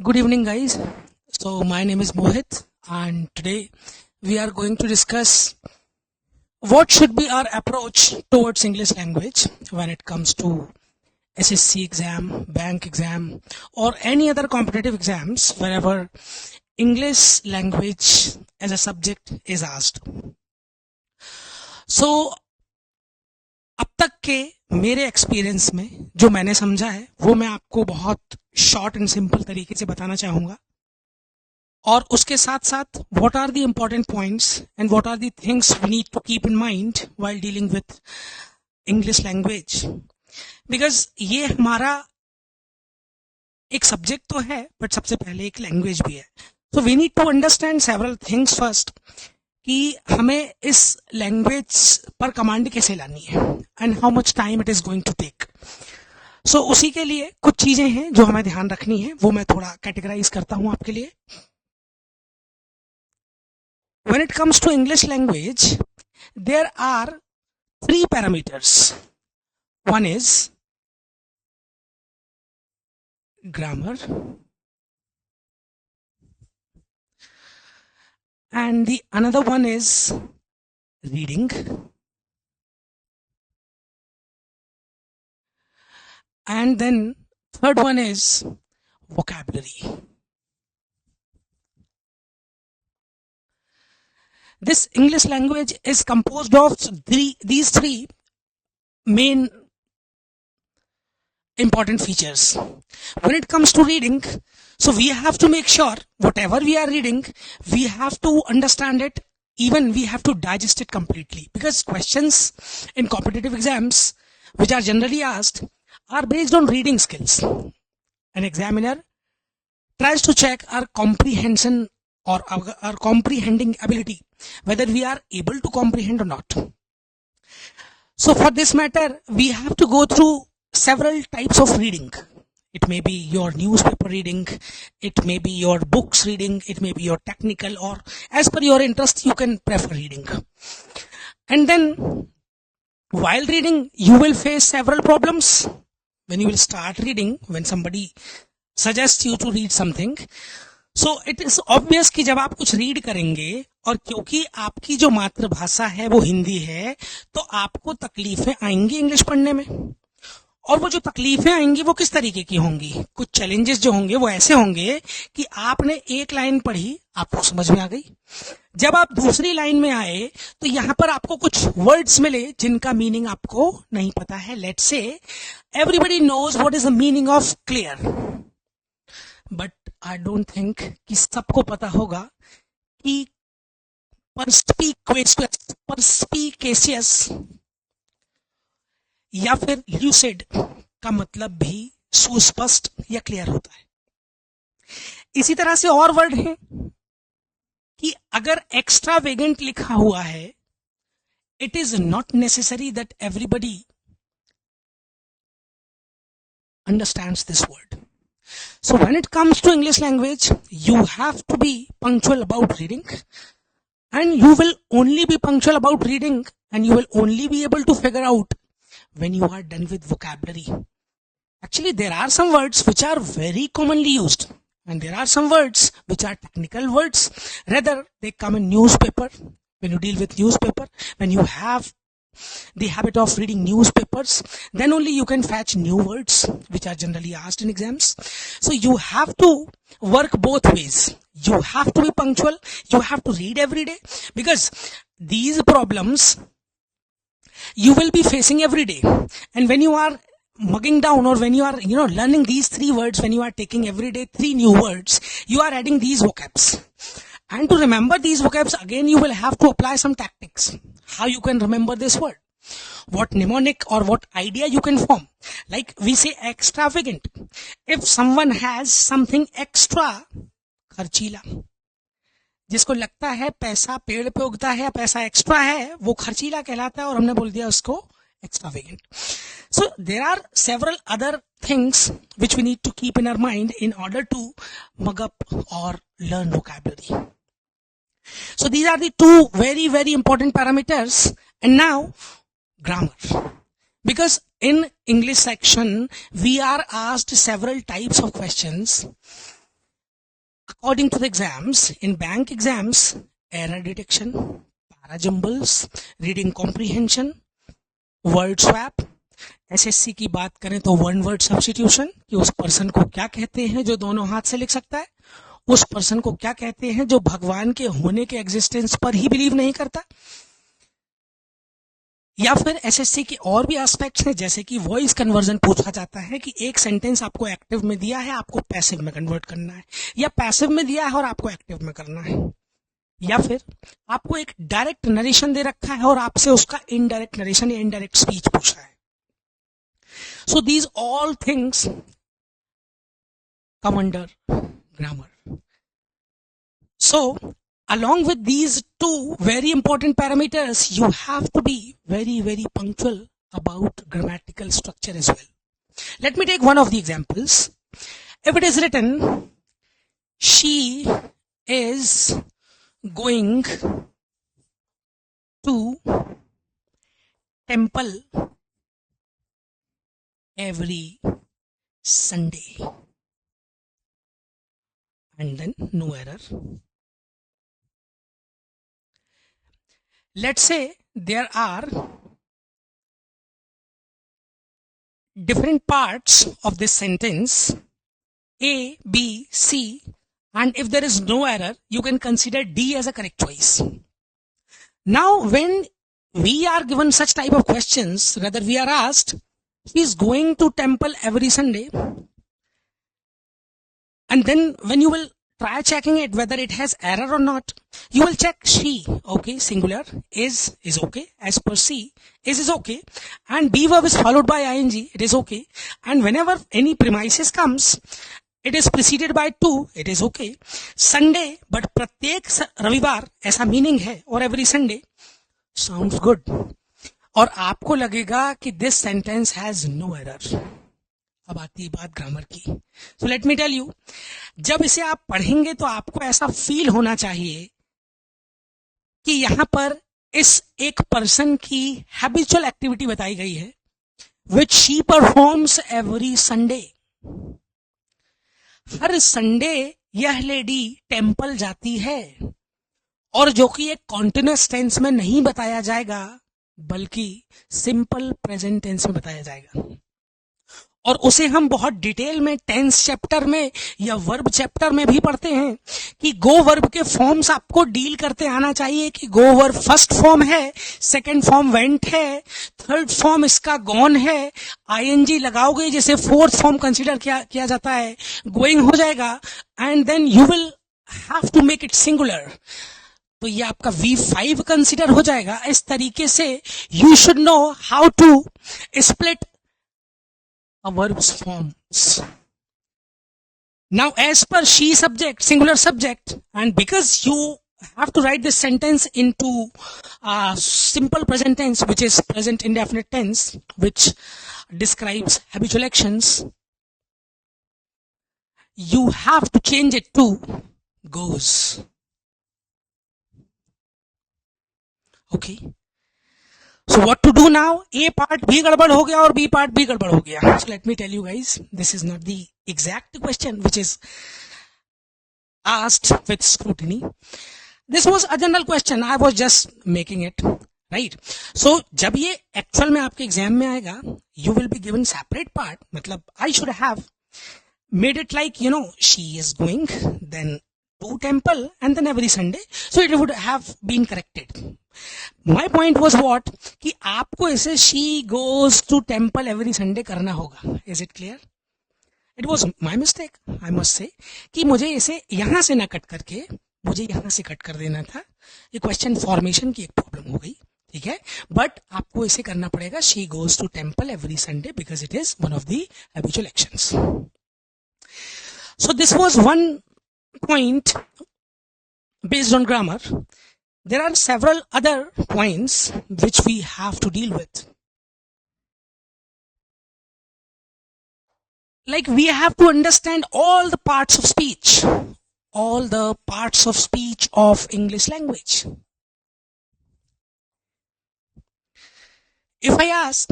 Good evening, guys. So, my name is Mohit, and today we are going to discuss what should be our approach towards English language when it comes to SSC exam, bank exam, or any other competitive exams wherever English language as a subject is asked. So, अब तक के मेरे experience में जो मैंने समझा है वो मैं आपको बहुत शॉर्ट एंड सिंपल तरीके से बताना चाहूँगा, और उसके साथ साथ what are the important points and what are the things we need to keep in mind while dealing with English language, because ये हमारा एक सब्जेक्ट तो है बट सबसे पहले एक लैंग्वेज भी है. So we need to understand several things first कि हमें इस लैंग्वेज पर कमांड कैसे लानी है and how much time it is going to take. So उसी के लिए कुछ चीजें हैं जो हमें ध्यान रखनी है, वो मैं थोड़ा कैटेगराइज करता हूं आपके लिए. When it comes to English language, there are three parameters. One is grammar, and the another one is reading, and then third one is vocabulary. This English language is composed of these three main important features. When it comes to reading, so we have to make sure whatever we are reading, we have to understand it, even we have to digest it completely, because questions in competitive exams which are generally asked are based on reading skills. An examiner tries to check our comprehension or our comprehending ability, whether we are able to comprehend or not. So for this matter, we have to go through several types of reading. It may be your newspaper reading, it may be your books reading, it may be your technical, or as per your interest you can prefer reading. And then while reading you will face several problems. When you will start reading, when somebody suggests you to read something, so it is obvious कि जब आप कुछ read करेंगे, और क्योंकि आपकी जो मातृभाषा है वो हिंदी है, तो आपको तकलीफें आएंगी इंग्लिश पढ़ने में. और वो जो तकलीफें आएंगी वो किस तरीके की होंगी? कुछ चैलेंजेस जो होंगे वो ऐसे होंगे कि आपने एक लाइन पढ़ी, आपको समझ में आ गई, जब आप दूसरी लाइन में आए तो यहां पर आपको कुछ वर्ड्स मिले जिनका मीनिंग आपको नहीं पता है. Let's say everybody knows what is the meaning of clear, but I don't think कि सबको पता होगा कि परस्पिकेशियस या फिर ल्यूसिड का मतलब भी सुस्पष्ट या क्लियर होता है. इसी तरह से और वर्ड हैं कि अगर एक्स्ट्रा वेगेंट लिखा हुआ है, it is not necessary that everybody understands this word. So when it comes to English language, you have to be punctual about reading, and you will only be punctual about reading, and you will only be able to figure out when you are done with vocabulary. Actually, there are some words which are very commonly used, and there are some words which are technical words. Rather, they come in newspaper. When you deal with newspaper, when you have the habit of reading newspapers, then only you can fetch new words which are generally asked in exams. So you have to work both ways. You have to be punctual, you have to read every day, because these problems you will be facing every day. And when you are mugging down, or when you are learning these three words, when you are taking every day three new words, you are adding these vocabs. And to remember these vocabs, again you will have to apply some tactics. How you can remember this word, what mnemonic or what idea you can form. Like we say extravagant. If someone has something extra, खर्चीला, जिसको लगता है पैसा पेड़ पे उगता है, पैसा एक्स्ट्रा है, वो खर्चीला कहलाता है, और हमने बोल दिया उसको extravagant. So there are several other things which we need to keep in our mind in order to mug up or learn vocabulary. So these are the two very, very important parameters. And now grammar, because in English section we are asked several types of questions according to the exams, in bank exams, error detection, parajumbles, reading comprehension, word swap, SSC की बात करें तो one word substitution, कि उस person को क्या कहते हैं जो दोनों हाथ से लिख सकता है, उस पर्सन को क्या कहते हैं जो भगवान के होने के एग्जिस्टेंस पर ही बिलीव नहीं करता, या फिर एसएससी के और भी एस्पेक्ट्स हैं जैसे कि वॉइस कन्वर्जन पूछा जाता है कि एक सेंटेंस आपको एक्टिव में दिया है, आपको पैसिव में कन्वर्ट करना है, या पैसिव में दिया है और आपको एक्टिव में करना है, या फिर आपको एक डायरेक्ट नरेशन दे रखा है और आपसे उसका इनडायरेक्ट नरेशन या इनडायरेक्ट स्पीच पूछा है. So these all things come under grammar. So along with these two very important parameters, you have to be very, very punctual about grammatical structure as well. Let me take one of the examples. If it is written, she is going to temple every Sunday, and then no error. Let's say there are different parts of this sentence, A, B, C, and if there is no error, you can consider D as a correct choice. Now, when we are given such type of questions, rather we are asked, he is going to temple every Sunday, and then when you will try checking it whether it has error or not, you will check she, okay, singular, is okay, as per C, is okay, and B verb is followed by ing, it is okay, and whenever any premises comes, it is preceded by to, it is okay. Sunday, but प्रत्येक रविवार ऐसा meaning है, और every Sunday sounds good, और आपको लगेगा कि this sentence has no error. अब आती है बात ग्रामर की. So let me tell you, जब इसे आप पढ़ेंगे तो आपको ऐसा फील होना चाहिए कि यहां पर इस एक पर्सन की हैबिचुअल एक्टिविटी बताई गई है, which she performs every Sunday. Her Sunday यह लेडी टेम्पल जाती है, और जो कि एक कॉन्टिन्यूअस टेंस में नहीं बताया जाएगा बल्कि सिंपल प्रेजेंट टेंस में बताया जाएगा, और उसे हम बहुत डिटेल में टेंस चैप्टर में या वर्ब चैप्टर में भी पढ़ते हैं कि गो वर्ब के फॉर्म्स आपको डील करते आना चाहिए कि गो वर्ब फर्स्ट फॉर्म है, सेकंड फॉर्म वेंट है, थर्ड फॉर्म इसका गॉन है, आईएनजी लगाओगे जिसे फोर्थ फॉर्म कंसीडर किया जाता है, गोइंग हो जाएगा, and then you will have to make it singular, तो ये आपका V5 कंसीडर हो जाएगा. इस तरीके से you should know how to split a verb's forms. Now, as per she subject, singular subject, and because you have to write this sentence into simple present tense, which is present indefinite tense, which describes habitual actions, you have to change it to goes. Okay. So what to do now? A part भी गड़बड़ हो गया और B part भी गड़बड़ हो गया. So let me tell you guys, this is not the exact question which is asked with scrutiny. This was a general question. I was just making it, right? So जब ये actual में आपके exam में आएगा, you will be given separate part. मतलब I should have made it like, you know, she is going, then to temple, and then every Sunday. So it would have been corrected. My point was what? कि आपको इसे she goes to temple every Sunday करना होगा. Is it clear? It was my mistake, I must say, कि मुझे इसे यहां से ना कट करके मुझे यहां से कट कर देना था. ये क्वेश्चन फॉर्मेशन की एक प्रॉब्लम हो गई, ठीक है, बट आपको इसे करना पड़ेगा she goes to temple every Sunday because it is one of the habitual actions. So this was one point based on grammar. There are several other points which we have to deal with. Like we have to understand all the parts of speech, all the parts of speech of English language. If I ask,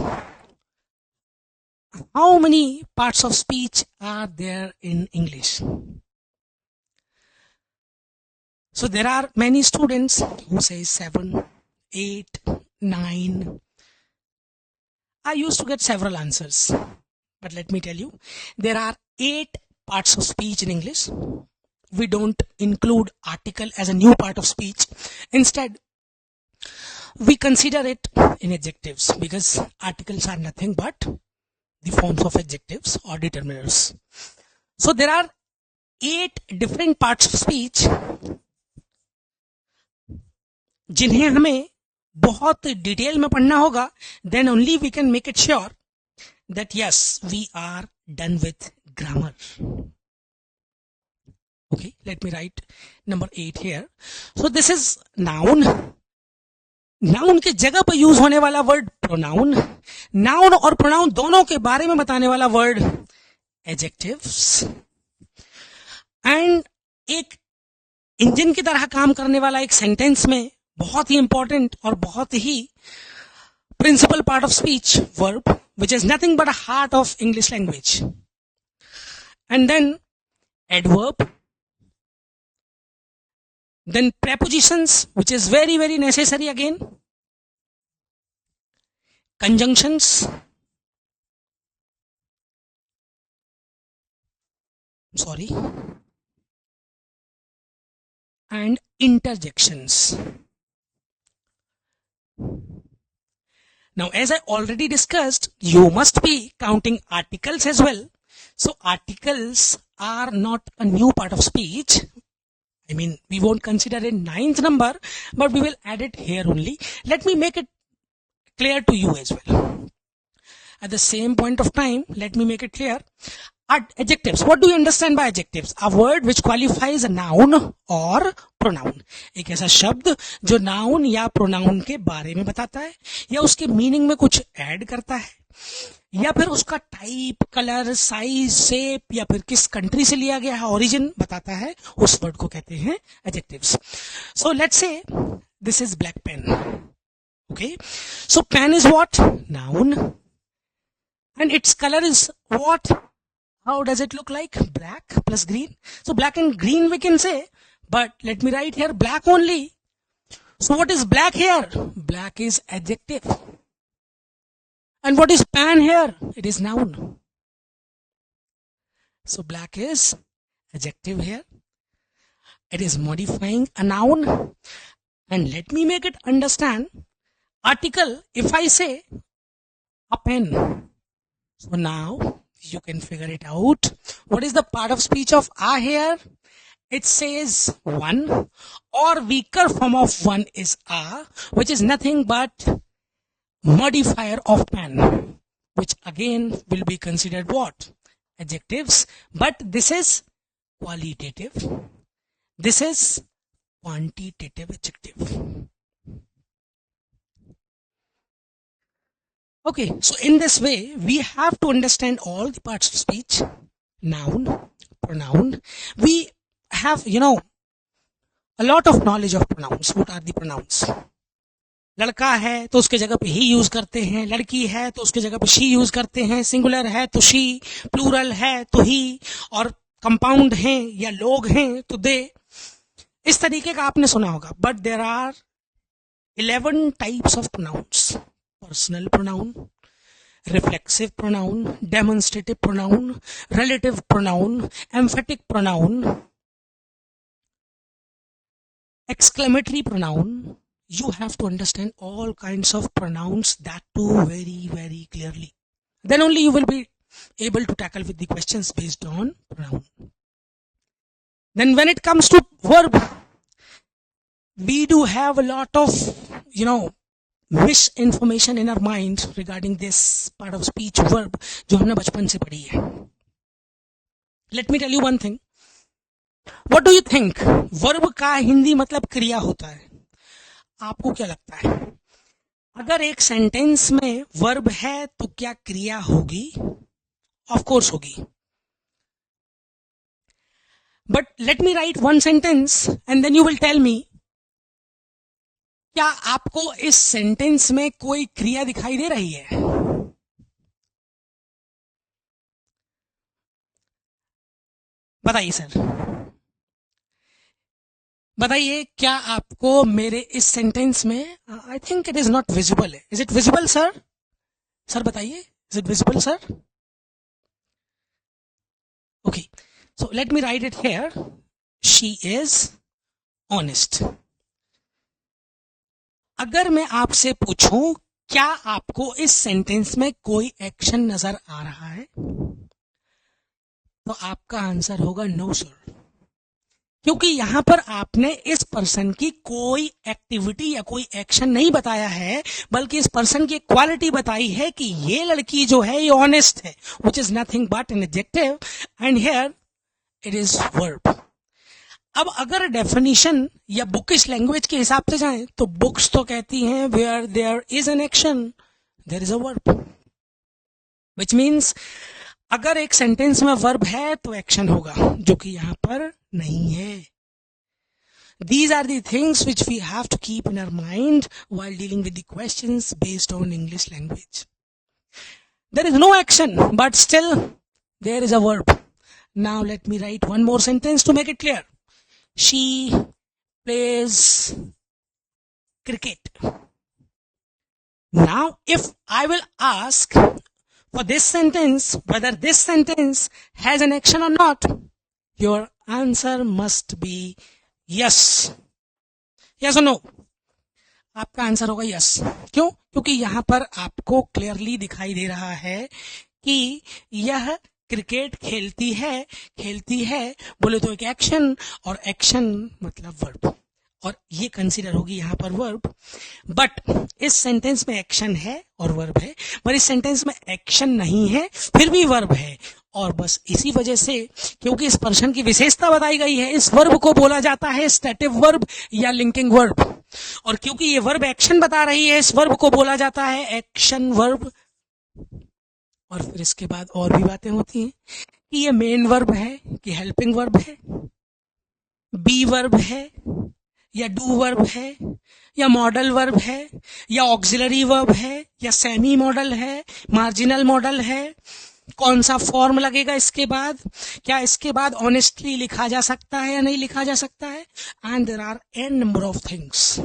how many parts of speech are there in English? So there are many students who say 7, 8, 9. I used to get several answers, but let me tell you, there are 8 parts of speech in English. We don't include article as a new part of speech. Instead, we consider it in adjectives, because articles are nothing but the forms of adjectives or determiners. So there are 8 different parts of speech जिन्हें हमें बहुत detail में पढ़ना होगा. Then only we can make it sure that yes, we are done with grammar. Okay, let me write number 8 here. So this is noun. Noun के जगह पर use होने वाला वर्ड प्रोनाउन. नाउन और प्रोनाउन दोनों के बारे में बताने वाला वर्ड एडजेक्टिव्स. एंड एक इंजन की तरह काम करने वाला एक सेंटेंस में बहुत ही इंपॉर्टेंट और बहुत ही principal part of speech verb, which is nothing but a heart of English language. And then adverb, then prepositions, which is very very necessary again, conjunctions, and interjections. Now, as I already discussed, you must be counting articles as well. So articles are not a new part of speech. I mean, we won't consider it 9th number, but we will add it here only. Let me make it clear to you as well. At the same point of time, let me make it clear. Adjectives. What do you understand by adjectives? A word which qualifies a noun or pronoun. एक ऐसा शब्द जो noun या pronoun के बारे में बताता है, या उसके मीनिंग में कुछ ऐड करता है, या फिर उसका टाइप, कलर, साइज, शेप, या फिर किस कंट्री से लिया गया है, ओरिजिन बताता है. उस वर्ड को कहते हैं adjectives. So let's say this is black pen. Okay, so pen is what? Noun. And its color is what? How does it look like? Black plus green. So black and green we can say, but let me write here black only. So what is black here? Black is adjective. And what is pan here? It is noun. So black is adjective here. It is modifying a noun. And let me make it understand. Article, if I say a pen. So now you can figure it out. What is the part of speech of a here? It says one, or weaker form of one is a, which is nothing but modifier of pen, which again will be considered what? Adjectives. But this is qualitative. This is quantitative adjective. Okay, so in this way, we have to understand all the parts of speech. Noun, pronoun. We have, a lot of knowledge of pronouns. What are the pronouns? लड़का है तो उसके जगह पे ही use करते हैं, लड़की है तो उसके जगह पे शी यूज करते हैं, सिंगुलर है तो शी, प्लूरल है तो ही, और कंपाउंड हैं या लोग हैं तो दे. इस तरीके का आपने सुना होगा. But there are 11 types of pronouns. Personal pronoun, reflexive pronoun, demonstrative pronoun, relative pronoun, emphatic pronoun, exclamatory pronoun. You have to understand all kinds of pronouns, that too very very clearly. Then only you will be able to tackle with the questions based on pronoun. Then when it comes to verb, we do have a lot of misinformation in our mind regarding this part of speech, verb, जो हमने बचपन से पढ़ी है. Let me tell you one thing. What do you think? verb का हिंदी मतलब क्रिया होता है. आपको क्या लगता है? अगर एक सेंटेंस में verb है तो क्या क्रिया होगी? Of course होगी. But let me write one sentence and then you will tell me, क्या आपको इस सेंटेंस में कोई क्रिया दिखाई दे रही है? बताइए सर. बताइए क्या आपको मेरे इस सेंटेंस में, I think it is not visible है, is it visible sir? Sir बताइए, is it visible sir? Okay, so let me write it here, she is honest. अगर मैं आपसे पूछूं क्या आपको इस सेंटेंस में कोई एक्शन नजर आ रहा है, तो आपका आंसर होगा नो सर, क्योंकि यहां पर आपने इस पर्सन की कोई एक्टिविटी या कोई एक्शन नहीं बताया है, बल्कि इस पर्सन की क्वालिटी बताई है कि ये लड़की जो है ये ऑनेस्ट है, which is nothing but an adjective, and here it is verb. अब अगर डेफिनेशन या बुकिश लैंग्वेज के हिसाब से जाएं तो बुक्स तो कहती हैं where there is an action there is a verb, which means अगर एक सेंटेंस में वर्ब है तो एक्शन होगा, जो कि यहां पर नहीं है। These are the things which we have to keep in our mind while dealing with the questions based on English language. There is no action, but still there is a verb. Now let me write one more sentence to make it clear. She plays cricket. Now if I will ask for this sentence whether this sentence has an action or not, your answer must be yes. Yes or no? आपका answer होगा yes. क्यों? क्योंकि यहां पर आपको clearly दिखाई दे रहा है कि यह क्रिकेट खेलती है बोले तो एक एक्शन, और एक्शन मतलब वर्ब, और ये कंसीडर होगी यहां पर वर्ब। बट इस सेंटेंस में एक्शन है और वर्ब है, पर इस सेंटेंस में एक्शन नहीं है फिर भी वर्ब है, और बस इसी वजह से, क्योंकि इस पर्सन की विशेषता बताई गई है, इस वर्ब को बोला जाता है स्टैटिव वर्ब या लिंकिंग वर्ब, और क्योंकि ये वर्ब एक्शन बता रही है, इस वर्ब को बोला जाता है एक्शन वर्ब। और फिर इसके बाद और भी बातें होती हैं कि ये मेन वर्ब है कि हेल्पिंग वर्ब है, बी वर्ब है या डू वर्ब है या मॉडल वर्ब है या ऑक्सिलरी वर्ब है या सेमी मॉडल है, मार्जिनल मॉडल है, कौन सा फॉर्म लगेगा इसके बाद, क्या इसके बाद ऑनेस्टली लिखा जा सकता है या नहीं लिखा जा सकता है, and there are n number of things.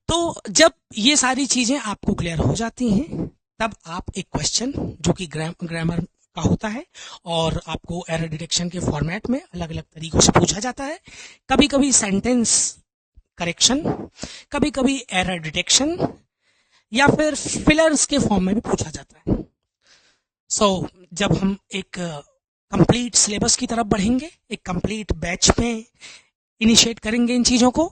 तो जब ये सारी चीजें आपको क्लियर हो जाती हैं, तब आप एक क्वेश्चन जो कि ग्रामर का होता है और आपको एरर डिटेक्शन के फॉर्मेट में अलग अलग तरीकों से पूछा जाता है, कभी कभी सेंटेंस करेक्शन, कभी कभी एरर डिटेक्शन, या फिर फिलर्स के फॉर्म में भी पूछा जाता है। सो जब हम एक कंप्लीट सिलेबस की तरफ बढ़ेंगे, एक कंप्लीट बैच में इनिशिएट करेंगे इन चीजों को,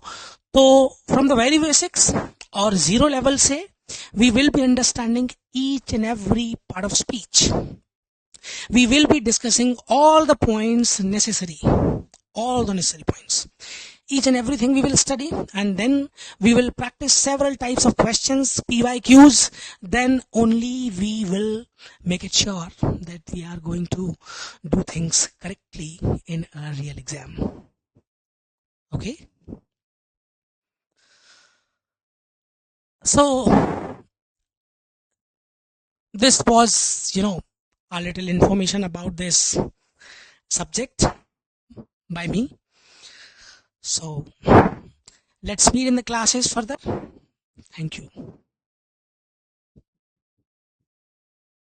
तो फ्रॉम द वेरी बेसिक्स और जीरो लेवल से we will be understanding each and every part of speech. We will be discussing all the points necessary, all the necessary points. Each and everything we will study, and then we will practice several types of questions, PYQs. Then only we will make it sure that we are going to do things correctly in a real exam. Okay? So this was, a little information about this subject by me. So let's meet in the classes further. Thank you.